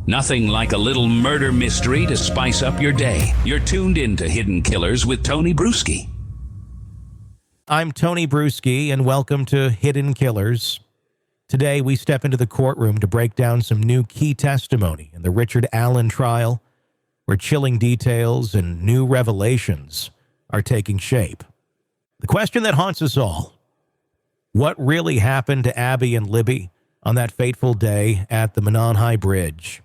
Nothing like a little murder mystery to spice up your day. You're tuned in to Hidden Killers with Tony Brueski. I'm Tony Brueski, and welcome to Hidden Killers. Today, we step into the courtroom to break down some new key testimony in the Richard Allen trial, where chilling details and new revelations are taking shape. The question that haunts us all: what really happened to Abby and Libby on that fateful day at the Monon High Bridge?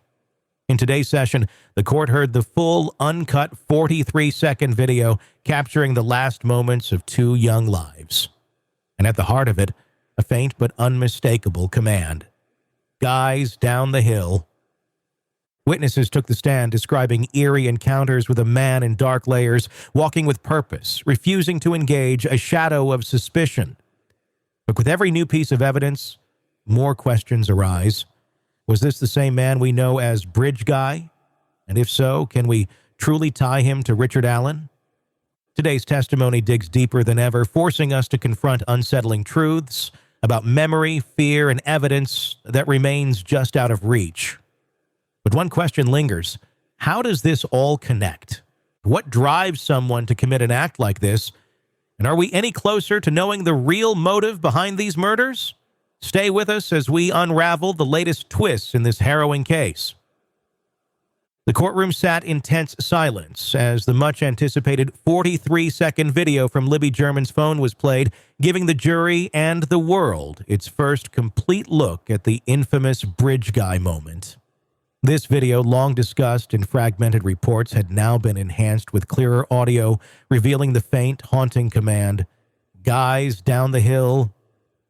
In today's session, the court heard the full, uncut 43-second video capturing the last moments of two young lives. And at the heart of it, a faint but unmistakable command: guys down the hill. Witnesses took the stand describing eerie encounters with a man in dark layers, walking with purpose, refusing to engage a shadow of suspicion. But with every new piece of evidence, more questions arise. Was this the same man we know as Bridge Guy? And if so, can we truly tie him to Richard Allen? Today's testimony digs deeper than ever, forcing us to confront unsettling truths about memory, fear, and evidence that remains just out of reach. But one question lingers: how does this all connect? What drives someone to commit an act like this? And are we any closer to knowing the real motive behind these murders? Stay with us as we unravel the latest twists in this harrowing case. The courtroom sat in tense silence as the much-anticipated 43-second video from Libby German's phone was played, giving the jury and the world its first complete look at the infamous Bridge Guy moment. This video, long discussed in fragmented reports, had now been enhanced with clearer audio, revealing the faint, haunting command, "Guys down the hill."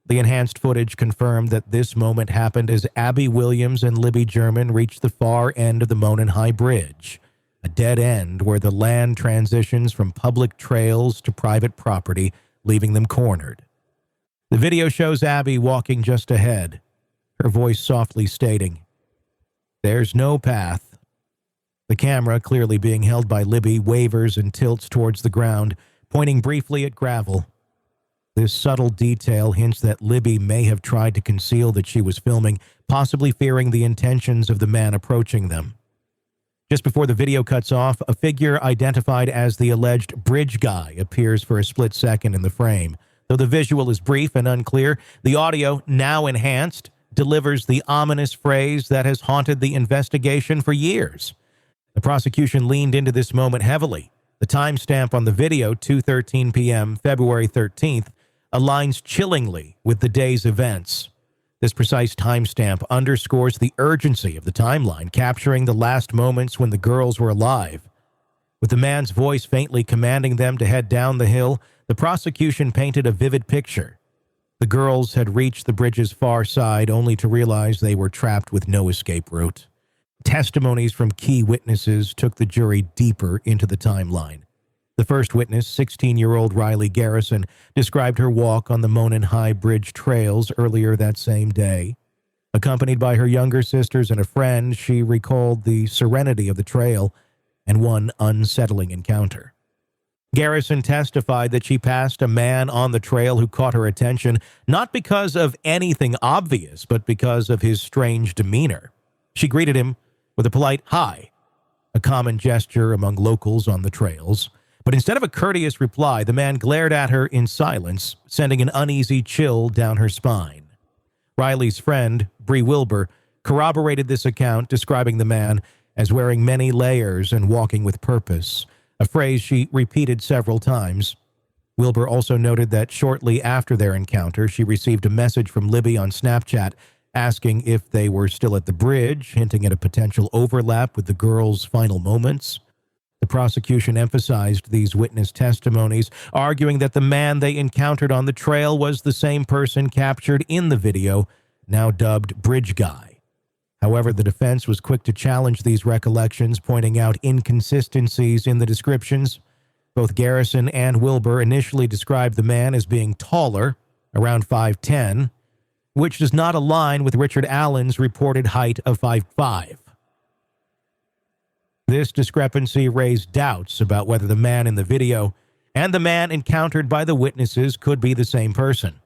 The enhanced footage confirmed that this moment happened as Abby Williams and Libby German reached the far end of the Monon High Bridge, a dead end where the land transitions from public trails to private property, leaving them cornered. The video shows Abby walking just ahead, her voice softly stating, "There's no path." The camera, clearly being held by Libby, wavers and tilts towards the ground, pointing briefly at gravel. This subtle detail hints that Libby may have tried to conceal that she was filming, possibly fearing the intentions of the man approaching them. Just before the video cuts off, a figure identified as the alleged Bridge Guy appears for a split second in the frame. Though the visual is brief and unclear, the audio, now enhanced, delivers the ominous phrase that has haunted the investigation for years. The prosecution leaned into this moment heavily. The timestamp on the video, 2:13 p.m., February 13th, aligns chillingly with the day's events. This precise timestamp underscores the urgency of the timeline, capturing the last moments when the girls were alive. With the man's voice faintly commanding them to head down the hill, the prosecution painted a vivid picture. The girls had reached the bridge's far side only to realize they were trapped with no escape route. Testimonies from key witnesses took the jury deeper into the timeline. The first witness, 16-year-old Riley Garrison, described her walk on the Monon High Bridge trails earlier that same day. Accompanied by her younger sisters and a friend, she recalled the serenity of the trail and one unsettling encounter. Garrison testified that she passed a man on the trail who caught her attention, not because of anything obvious, but because of his strange demeanor. She greeted him with a polite "hi," a common gesture among locals on the trails. But instead of a courteous reply, the man glared at her in silence, sending an uneasy chill down her spine. Riley's friend, Bree Wilbur, corroborated this account, describing the man as wearing many layers and walking with purpose, a phrase she repeated several times. Wilbur also noted that shortly after their encounter, she received a message from Libby on Snapchat asking if they were still at the bridge, hinting at a potential overlap with the girls' final moments. The prosecution emphasized these witness testimonies, arguing that the man they encountered on the trail was the same person captured in the video, now dubbed Bridge Guy. However, the defense was quick to challenge these recollections, pointing out inconsistencies in the descriptions. Both Garrison and Wilbur initially described the man as being taller, around 5'10", which does not align with Richard Allen's reported height of 5'5". This discrepancy raised doubts about whether the man in the video and the man encountered by the witnesses could be the same person.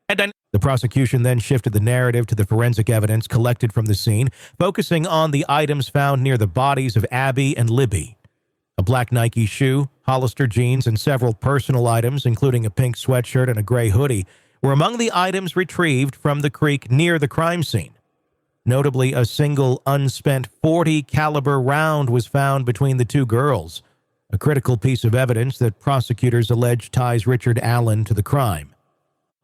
The prosecution then shifted the narrative to the forensic evidence collected from the scene, focusing on the items found near the bodies of Abby and Libby. A black Nike shoe, Hollister jeans, and several personal items, including a pink sweatshirt and a gray hoodie, were among the items retrieved from the creek near the crime scene. Notably, a single unspent .40 caliber round was found between the two girls, a critical piece of evidence that prosecutors allege ties Richard Allen to the crime.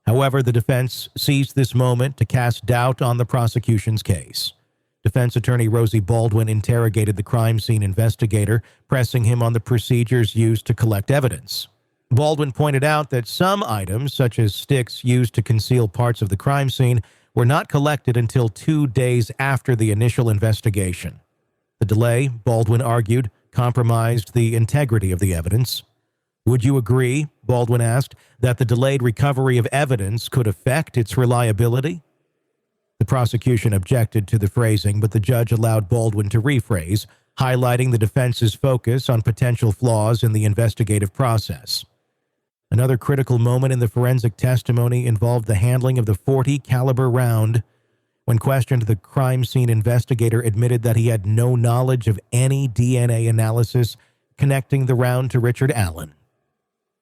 However, the defense seized this moment to cast doubt on the prosecution's case. Defense attorney Rosie Baldwin interrogated the crime scene investigator, pressing him on the procedures used to collect evidence. Baldwin pointed out that some items, such as sticks used to conceal parts of the crime scene, were not collected until 2 days after the initial investigation. The delay, Baldwin argued, compromised the integrity of the evidence. Would you agree, Baldwin asked, that the delayed recovery of evidence could affect its reliability? The prosecution objected to the phrasing, but the judge allowed Baldwin to rephrase, highlighting the defense's focus on potential flaws in the investigative process. Another critical moment in the forensic testimony involved the handling of the .40 caliber round. When questioned, the crime scene investigator admitted that he had no knowledge of any DNA analysis connecting the round to Richard Allen.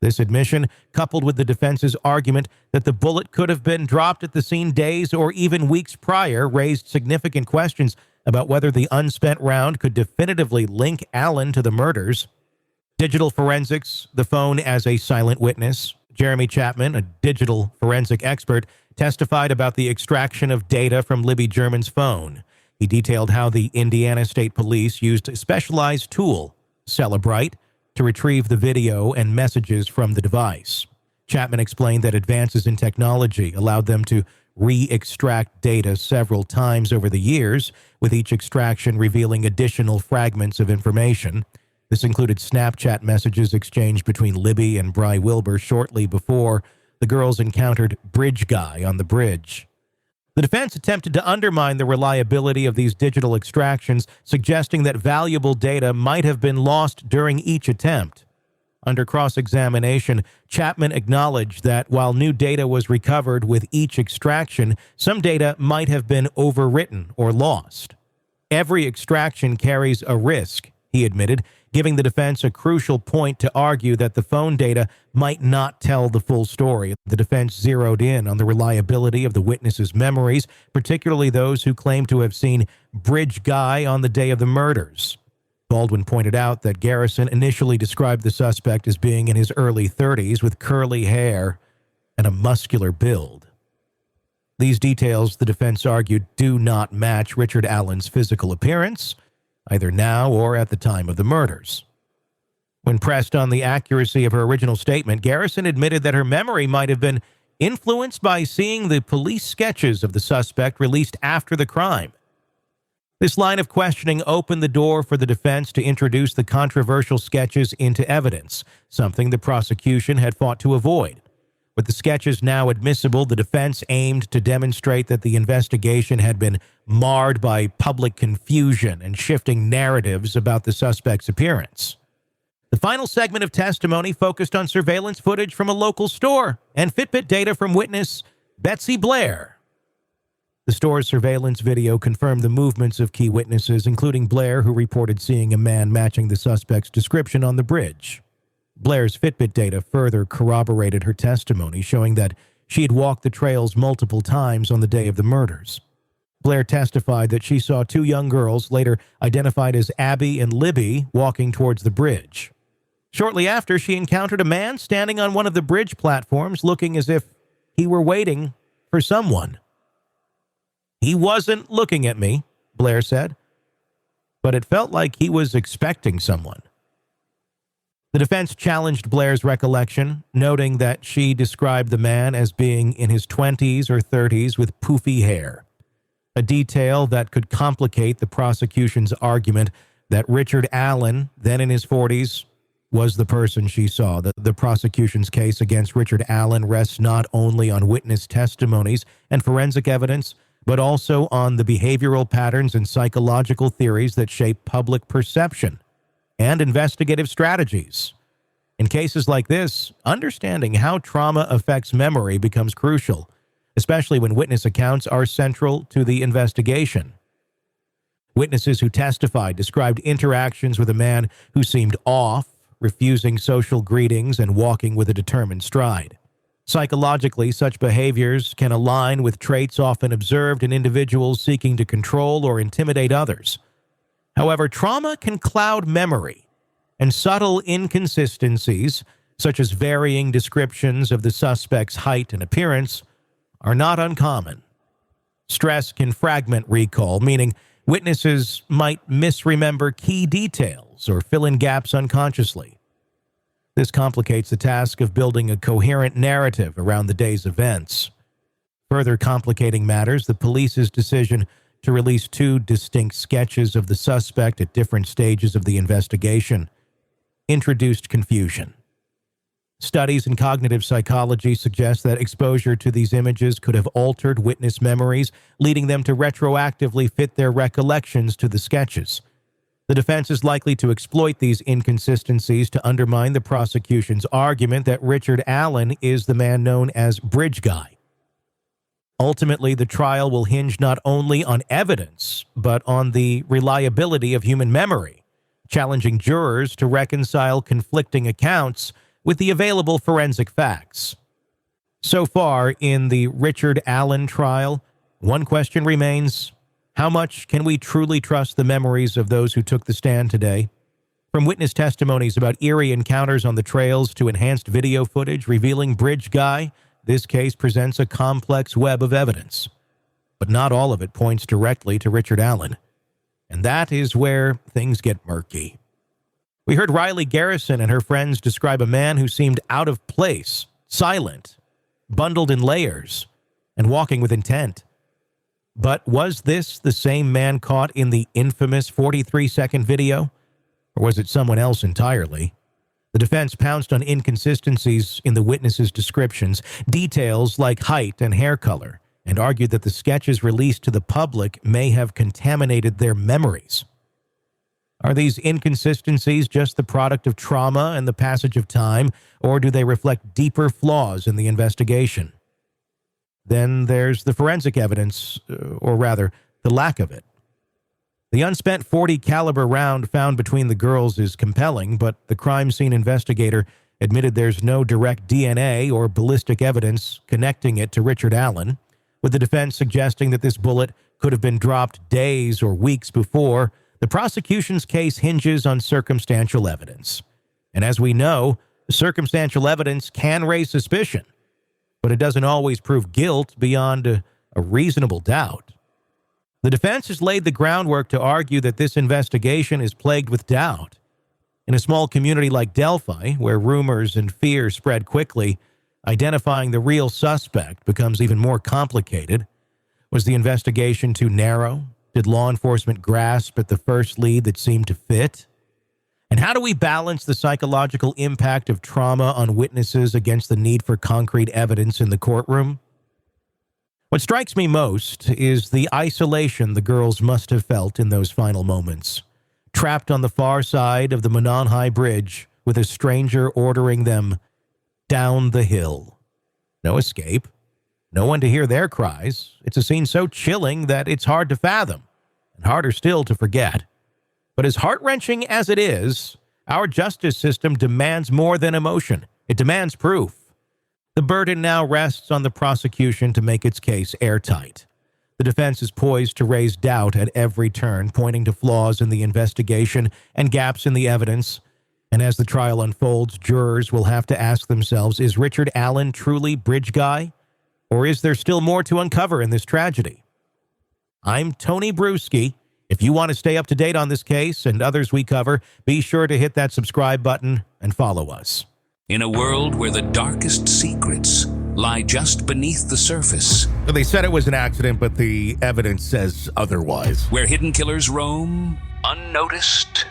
This admission, coupled with the defense's argument that the bullet could have been dropped at the scene days or even weeks prior, raised significant questions about whether the unspent round could definitively link Allen to the murders. Digital forensics, the phone as a silent witness. Jeremy Chapman, a digital forensic expert, testified about the extraction of data from Libby German's phone. He detailed how the Indiana State Police used a specialized tool, Celebrite, to retrieve the video and messages from the device. Chapman explained that advances in technology allowed them to re-extract data several times over the years, with each extraction revealing additional fragments of information. This included Snapchat messages exchanged between Libby and Bry Wilbur shortly before the girls encountered Bridge Guy on the bridge. The defense attempted to undermine the reliability of these digital extractions, suggesting that valuable data might have been lost during each attempt. Under cross-examination, Chapman acknowledged that while new data was recovered with each extraction, some data might have been overwritten or lost. Every extraction carries a risk, he admitted, giving the defense a crucial point to argue that the phone data might not tell the full story. The defense zeroed in on the reliability of the witnesses' memories, particularly those who claimed to have seen Bridge Guy on the day of the murders. Baldwin pointed out that Garrison initially described the suspect as being in his early 30s with curly hair and a muscular build. These details, the defense argued, do not match Richard Allen's physical appearance, either now or at the time of the murders. When pressed on the accuracy of her original statement, Garrison admitted that her memory might have been influenced by seeing the police sketches of the suspect released after the crime. This line of questioning opened the door for the defense to introduce the controversial sketches into evidence, something the prosecution had fought to avoid. With the sketches now admissible, the defense aimed to demonstrate that the investigation had been marred by public confusion and shifting narratives about the suspect's appearance. The final segment of testimony focused on surveillance footage from a local store and Fitbit data from witness Betsy Blair. The store's surveillance video confirmed the movements of key witnesses, including Blair, who reported seeing a man matching the suspect's description on the bridge. Blair's Fitbit data further corroborated her testimony, showing that she had walked the trails multiple times on the day of the murders. Blair testified that she saw two young girls, later identified as Abby and Libby, walking towards the bridge. Shortly after, she encountered a man standing on one of the bridge platforms, looking as if he were waiting for someone. "He wasn't looking at me," Blair said, "but it felt like he was expecting someone." The defense challenged Blair's recollection, noting that she described the man as being in his 20s or 30s with poofy hair, a detail that could complicate the prosecution's argument that Richard Allen, then in his 40s, was the person she saw. The prosecution's case against Richard Allen rests not only on witness testimonies and forensic evidence, but also on the behavioral patterns and psychological theories that shape public perception and investigative strategies. In cases like this, understanding how trauma affects memory becomes crucial. especially when witness accounts are central to the investigation. Witnesses who testified described interactions with a man who seemed off, refusing social greetings and walking with a determined stride. Psychologically, such behaviors can align with traits often observed in individuals seeking to control or intimidate others. However, trauma can cloud memory, and subtle inconsistencies, such as varying descriptions of the suspect's height and appearance, are not uncommon. Stress can fragment recall, meaning witnesses might misremember key details or fill in gaps unconsciously. This complicates the task of building a coherent narrative around the day's events. Further complicating matters, the police's decision to release two distinct sketches of the suspect at different stages of the investigation introduced confusion. Studies in cognitive psychology suggest that exposure to these images could have altered witness memories, leading them to retroactively fit their recollections to the sketches. The defense is likely to exploit these inconsistencies to undermine the prosecution's argument that Richard Allen is the man known as Bridge Guy. Ultimately, the trial will hinge not only on evidence, but on the reliability of human memory, challenging jurors to reconcile conflicting accounts with the available forensic facts. So far in the Richard Allen trial, one question remains: how much can we truly trust the memories of those who took the stand today? From witness testimonies about eerie encounters on the trails to enhanced video footage revealing Bridge Guy, this case presents a complex web of evidence. But not all of it points directly to Richard Allen. And that is where things get murky. We heard Riley Garrison and her friends describe a man who seemed out of place, silent, bundled in layers, and walking with intent. But was this the same man caught in the infamous 43-second video? Or was it someone else entirely? The defense pounced on inconsistencies in the witnesses' descriptions, details like height and hair color, and argued that the sketches released to the public may have contaminated their memories. Are these inconsistencies just the product of trauma and the passage of time, or do they reflect deeper flaws in the investigation? Then there's the forensic evidence, or rather, the lack of it. The unspent .40 caliber round found between the girls is compelling, but the crime scene investigator admitted there's no direct DNA or ballistic evidence connecting it to Richard Allen, with the defense suggesting that this bullet could have been dropped days or weeks before. The prosecution's case hinges on circumstantial evidence. And as we know, circumstantial evidence can raise suspicion, but it doesn't always prove guilt beyond a reasonable doubt. The defense has laid the groundwork to argue that this investigation is plagued with doubt. In a small community like Delphi, where rumors and fear spread quickly, identifying the real suspect becomes even more complicated. Was the investigation too narrow? Did law enforcement grasp at the first lead that seemed to fit? And how do we balance the psychological impact of trauma on witnesses against the need for concrete evidence in the courtroom? What strikes me most is the isolation the girls must have felt in those final moments, trapped on the far side of the Manon High Bridge with a stranger ordering them down the hill. No escape. No one to hear their cries. It's a scene so chilling that it's hard to fathom, and harder still to forget. But as heart-wrenching as it is, our justice system demands more than emotion. It demands proof. The burden now rests on the prosecution to make its case airtight. The defense is poised to raise doubt at every turn, pointing to flaws in the investigation and gaps in the evidence. And as the trial unfolds, jurors will have to ask themselves, is Richard Allen truly Bridge Guy? Or is there still more to uncover in this tragedy? I'm Tony Brueski. If you want to stay up to date on this case and others we cover, be sure to hit that subscribe button and follow us. In a world where the darkest secrets lie just beneath the surface, They said it was an accident, but the evidence says otherwise. where hidden killers roam unnoticed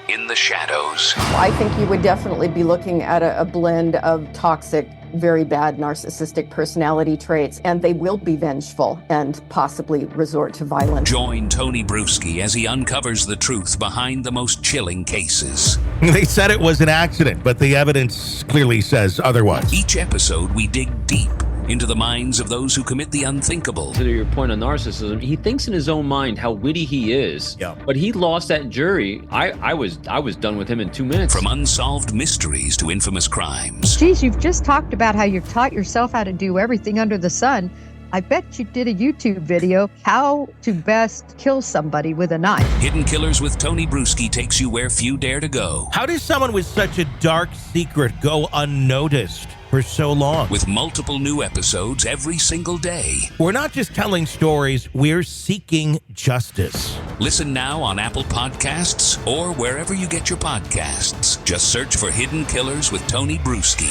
in the shadows. I think you would definitely be looking at a blend of toxic, very bad narcissistic personality traits, and they will be vengeful and possibly resort to violence. Join Tony Brueski as he uncovers the truth behind the most chilling cases. They said it was an accident, but the evidence clearly says otherwise. Each episode, we dig deep into the minds of those who commit the unthinkable. To your point on narcissism, he thinks in his own mind how witty he is. Yeah. But he lost that jury. I was done with him in 2 minutes. From unsolved mysteries to infamous crimes. Geez, you've just talked about how you've taught yourself how to do everything under the sun. I bet you did a YouTube video, how to best kill somebody with a knife. Hidden Killers with Tony Brueski takes you where few dare to go. How does someone with such a dark secret go unnoticed for so long? With multiple new episodes every single day. We're not just telling stories, we're seeking justice. Listen now on Apple Podcasts or wherever you get your podcasts. Just search for Hidden Killers with Tony Brueski.